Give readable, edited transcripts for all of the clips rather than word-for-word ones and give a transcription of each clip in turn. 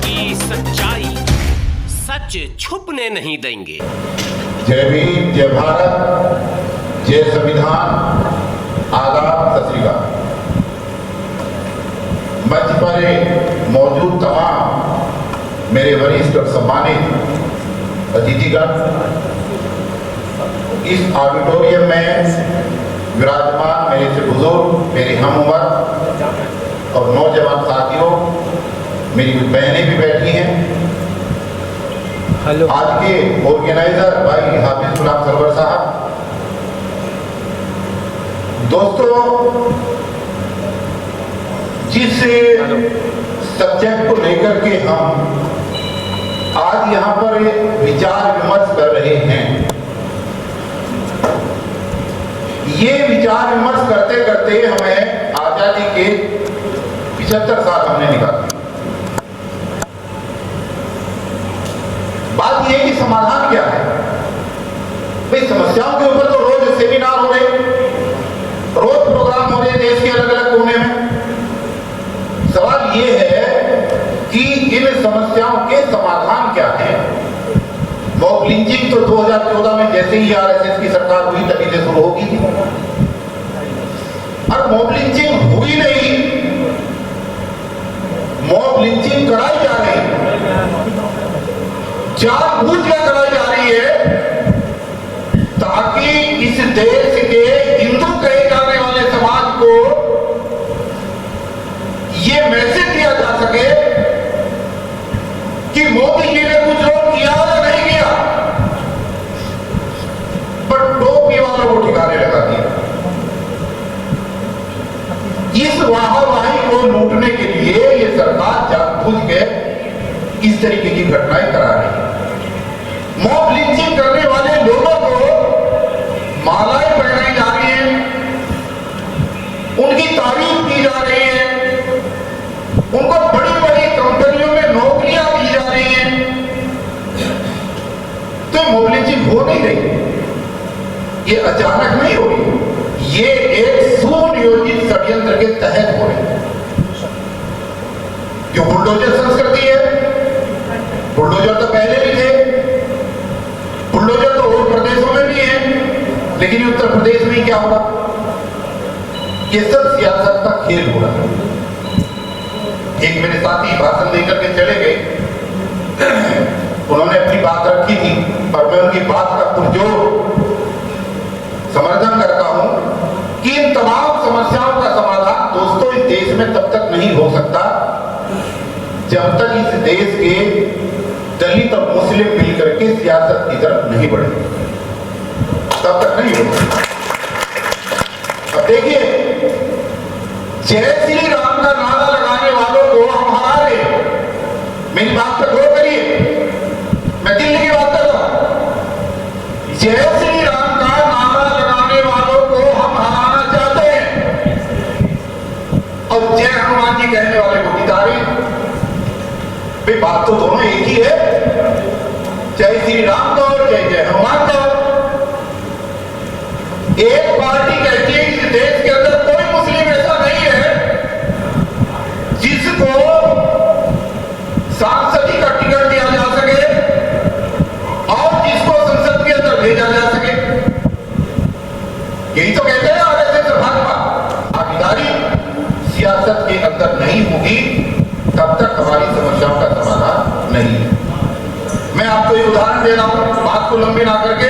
की सच्चाई सच छुपने नहीं देंगे। जय भीम, जय भारत, जय संविधान, आदाब, सत श्री अकाल। मंच पर मौजूद तमाम मेरे वरिष्ठ और सम्मानित अतिथिगण, इस ऑडिटोरियम में विराजमान मेरे से बुजुर्ग, मेरी हम उम्र और नौजवान साथियों, मेरी कुछ बहनें भी बैठी हैं। आज के ऑर्गेनाइजर भाई हाफिज गुलाम सरवर साहब, दोस्तों, जिस सब्जेक्ट को लेकर के हम आज यहाँ पर विचार विमर्श कर रहे हैं, ये विचार विमर्श करते करते हमें आजादी के 75 साल हमने निकाले। बात यह कि समाधान क्या है? भाई, समस्याओं के ऊपर तो रोज सेमिनार हो रहे, रोज प्रोग्राम हो रहे देश के अलग अलग कोने में। सवाल यह है कि इन समस्याओं के समाधान क्या है? मॉब लिंचिंग तो 2014 में जैसे ही आरएसएस की सरकार हुई तभी से शुरू होगी, और मॉब लिंचिंग हुई नहीं, मॉब लिंचिंग कराई जा रही है, जानबूझकर कराई जा रही है, ताकि इस देश के हिंदू कहे जाने वाले समाज को यह मैसेज दिया जा सके कि मोदी जी ने कुछ लोग किया या नहीं किया, पर टोपी वालों को ठिकाने लगा दिया। इस वाहवाही को लूटने के लिए ये सरकार जानबूझ के इस तरीके की घटनाएं करा रही है। मॉब लिंचिंग करने वाले लोगों को मालाएं पहनाई जा रही है, उनकी तारीफ की जा रही है, उनको बड़ी बड़ी कंपनियों में नौकरियां दी जा रही हैं, तो मॉब लिंचिंग हो नहीं रही, ये अचानक नहीं हो रही, ये एक सुनियोजित षड्यंत्र के तहत हो रही है। जो बुलडोजर संस्कृति है, बुलडोजर तो पहले भी थे, बुलडोजर तो और प्रदेशों में भी है, लेकिन उत्तर प्रदेश में क्या होगा? ये सब सियासत का खेल हो रहा है। एक मेरे साथी भाषण देकर के चले गए, उन्होंने अपनी बात रखी थी, पर मैं उनकी बात का पुरजोर समर्थन करता हूं कि इन तमाम समस्याओं का समाधान दोस्तों इस देश में तब तक नहीं हो सकता जब तक इस देश के दलित और मुस्लिम मिलकर के सियासत की तरफ नहीं बढ़े, तब तक नहीं हो सकता। अब देखिए, जय श्री राम का नारा लगाने वालों को हम हरा रहे हैं। मेरी बात पर गौर करिए, मैं दिल्ली की बात कर रहा हूं। जय श्री राम का नारा लगाने वालों को हम हराना चाहते हैं, और जय हनुमान जी कहने वाले को जिता रहे हैं। भाई, बात तो दोनों एक ही है, जय श्री राम का और जय जय हनुमान का। एक पार्टी कहती है इस देश के अंदर कोई मुस्लिम ऐसा नहीं है जिसको सांसदी का टिकट दिया जा सके और जिसको संसद के अंदर भेजा जा सके। यही तो कहते हैं आरएसएस और भाजपा। भागीदारी सियासत के अंदर नहीं होगी तब तक हमारी समस्याओं का समाधान नहीं है। मैं आपको एक उदाहरण दे रहा हूं, बात को लंबी ना करके।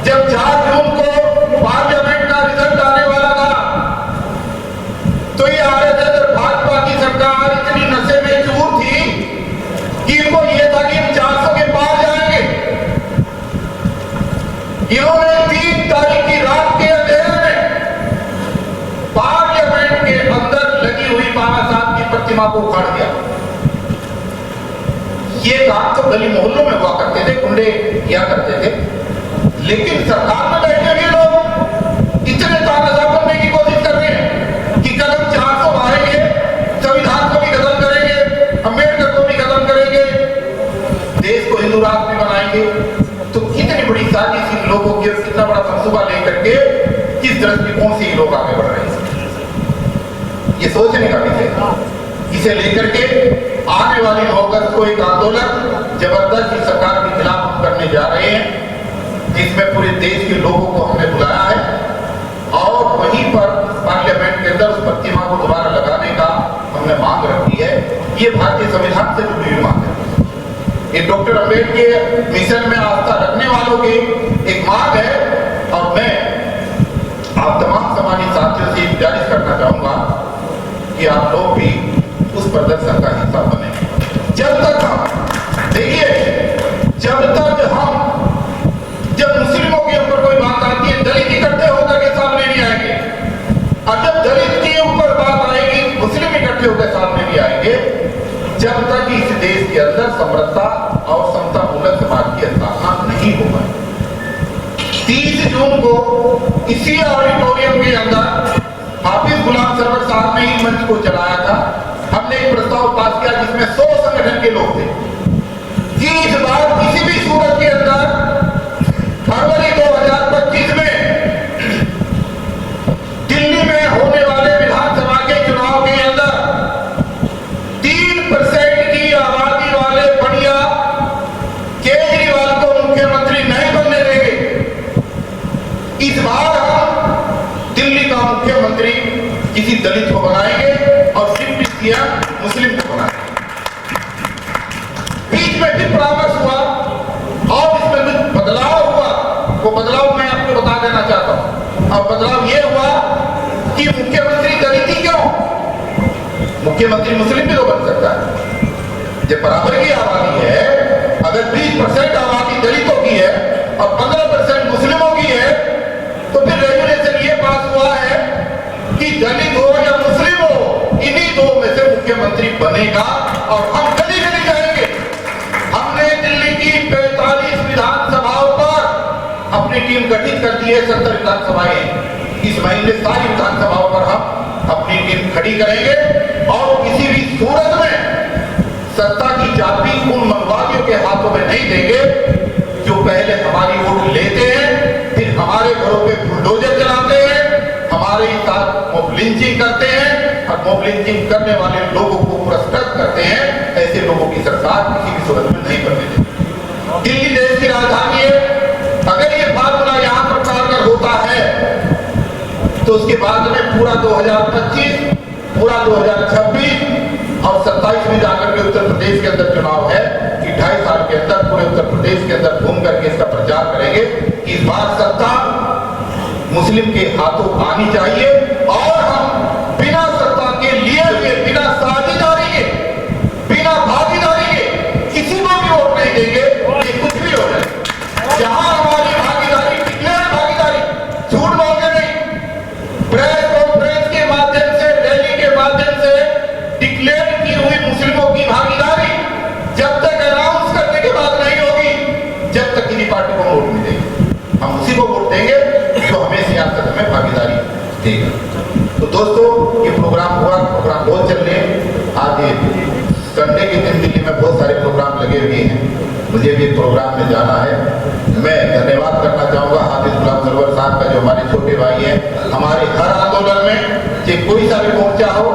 जब 4 जून को पार्लियामेंट का रिजल्ट आने वाला था, तो ये आरएसएस और भाजपा की सरकार इतनी नशे में चूर थी कि इनको ये था कि 400 के पार जाएंगे। इन्होंने 3 तारीख की रात के अंधेरे में पार्लियामेंट के अंदर लगी हुई बाबा साहब की प्रतिमा को उखाड़ दिया। ये काम तो गली मोहल्लों में हुआ करते थे, गुंडे किया करते थे, लेकिन सरकार में बैठे हुए लोग इतने तानाशाह बनने की कोशिश कर रहे हैं कि कदम 400 मारेंगे, संविधान को भी खत्म करेंगे, अंबेडकर को भी खत्म करेंगे, देश को हिंदू राष्ट्र में बनाएंगे। तो कितनी बड़ी साजिश इन लोगों की, कितना बड़ा मंसूबा लेकर के किस दृष्टिकोण से लोग आगे बढ़ रहे हैं, ये सोचने का विषय। इसे लेकर के आने वाली 9 अगस्त को एक आंदोलन जबरदस्ती सरकार के खिलाफ हम करने जा रहे हैं, जिसमें पूरे देश के लोगों को हमने बुलाया है और वहीं पर पार्लियामेंट के अंदर उस प्रतिमा को दोबारा लगाने का हमने मांग रखी है। ये भारतीय संविधान से जुड़ी हुई मांग है, ये डॉक्टर अम्बेडकर मिशन में आस्था रखने वालों की एक मांग है। और मैं आप तमाम समाजी साथियों से गुजारिश करना चाहूंगा कि आप लोग भी उस प्रदर्शन का हिस्सा बने। जब तक हम देखिए, जब मुस्लिमों के ऊपर कोई बात आती है, दलित इकट्ठे होकर के सामने नहीं आएंगे, और जब दलित के ऊपर बात आएगी, मुस्लिम इकट्ठे होकर सामने नहीं आएंगे। जब तक इस देश के अंदर समृद्धता और समतामूलक समाज की स्थापना नहीं हो पाएगी। 30 जून को इसी ऑडिटोरियम के अंदर हाफिज गुलाम सरवर साहब ने ही मंच को चलाया था। हमने एक प्रस्ताव पास किया जिसमें 100 संगठन के लोग थे कि इस बार किसी भी सूरत के अंदर फरवरी 2025 में दिल्ली में होने वाले विधानसभा के चुनाव के अंदर 3% की आबादी वाले बढ़िया केजरीवाल को मुख्यमंत्री नहीं बनने देंगे। इस बार हम दिल्ली का मुख्यमंत्री किसी दलित को बनाएंगे और डिप्टी सीएम मुस्लिम को बनाएंगे। बीच में भी परामर्श हुआ और इसमें कुछ बदलाव हुआ, वो बदलाव मैं आपको बता देना चाहता हूं। और बदलाव ये हुआ कि मुख्यमंत्री दलित ही क्यों, मुख्यमंत्री मुस्लिम भी तो बन सकता है। जब बराबर की आबादी है, अगर 20% आबादी दलितों की है और 15% मुस्लिमों की है, तो फिर रेगुलेशन ये पास हुआ है कि दलित हो या मुस्लिम हो, इन्हीं दो में से मुख्यमंत्री बनेगा और हम गली गली जाएंगे। हमने दिल्ली की 45 विधानसभाओं पर अपनी टीम गठित कर दी है। 70 विधानसभाएं, इस महीने सारी विधानसभाओं पर हम अपनी टीम खड़ी करेंगे और किसी भी सूरत में सत्ता की चाबी उन मंगवादियों के हाथों में नहीं देंगे जो पहले हमारी वोट लेते हैं, फिर हमारे घरों पे बुलडोजर चलाते हैं, हमारे साथ मॉब लिंचिंग करते हैं और मॉब लिंचिंग करने वाले लोगों को पुरस्कृत करते हैं। ऐसे लोगों की सरकार किसी भी सूरत में नहीं बनने देगी। दिल्ली देश की राजधानी है, अगर ये फार्मूला यहाँ पर कारगर होता है तो उसके बाद में पूरा 2025, पूरा 2026 और 27 में जाकर के उत्तर प्रदेश के अंदर चुनाव है कि 2.5 साल के अंदर पूरे उत्तर प्रदेश के अंदर घूम करके इसका प्रचार करेंगे कि इस बार सत्ता मुस्लिम के हाथों आनी चाहिए और हम बिना सत्ता के लिए हुए, बिना साझेदारी के, बिना भागीदारी के किसी को भी वोट नहीं देंगे। ये कुछ भी हो जाए, जहां हमारी भागीदारी डिक्लेयर भागीदारी, झूठ बोल के नहीं, प्रेस कॉन्फ्रेंस के माध्यम से, रैली के माध्यम से डिक्लेयर की हुई मुस्लिमों की भागीदारी जब तक अनाउंस करने के बाद नहीं होगी, जब तक किसी पार्टी को वोट नहीं देंगे। हम उसी को वोट देंगे जो हमें सियासत में भागीदारी देगा। तो दोस्तों, ये प्रोग्राम हुआ, प्रोग्राम बहुत चल रहे हैं। आज संडे के दिन दिल्ली में बहुत सारे प्रोग्राम लगे हुए हैं, मुझे भी प्रोग्राम में जाना है। मैं धन्यवाद करना चाहूंगा हाफिज गुलाम सरवर साहब का, जो हमारे छोटे भाई हैं। हमारे हर आंदोलन में चाहे कोई सा भी मोर्चा हो,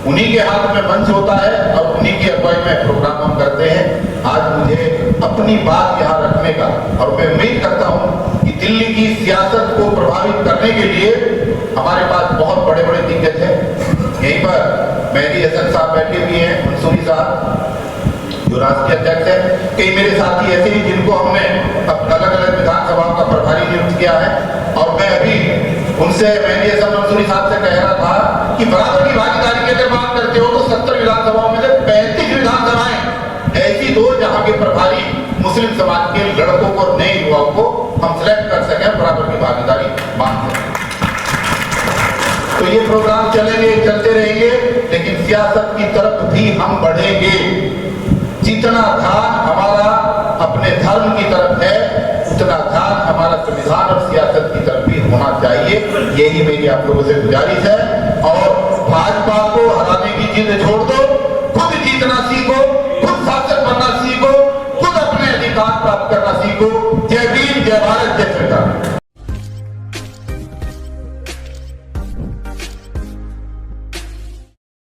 उन्हीं के हाथ में मंच होता है और उन्हीं की अगुवाई में प्रोग्राम हम करते हैं। आज मुझे अपनी बात यहाँ रखने का, और मैं उम्मीद करता हूँ कि दिल्ली की सियासत को प्रभावित करने के लिए हमारे पास बहुत बड़े बड़े दिग्गज हैं। यहीं पर मेहदी हसन साहब बैठे हुए हैं, मंसूरी साहब जो राष्ट्रीय अध्यक्ष है, कई मेरे साथी ऐसे ही जिनको हमने अलग अलग विधानसभाओं का प्रभारी नियुक्त किया है। और मैं अभी उनसे, मेहदी हसन मंसूरी साहब से कह रहा था कि बराबर की भागीदारी की अगर बात करते हो तो 70 विधानसभाओं में से 35 विधानसभाएं ऐसी दो जहां के प्रभारी मुस्लिम समाज के लड़कों को और नए युवाओं को हम सिलेक्ट कर सकें, बराबर की भागीदारी मांग करें। तो ये प्रोग्राम चलेंगे, चलते रहेंगे, लेकिन सियासत की तरफ भी हम बढ़ेंगे। जितना ध्यान हमारा अपने धर्म की तरफ है, उतना ध्यान हमारा संविधान और सियासत की तरफ भी होना चाहिए। यही मेरी आप लोगों से गुजारिश है। और भाजपा को हराने की जिद छोड़ दो,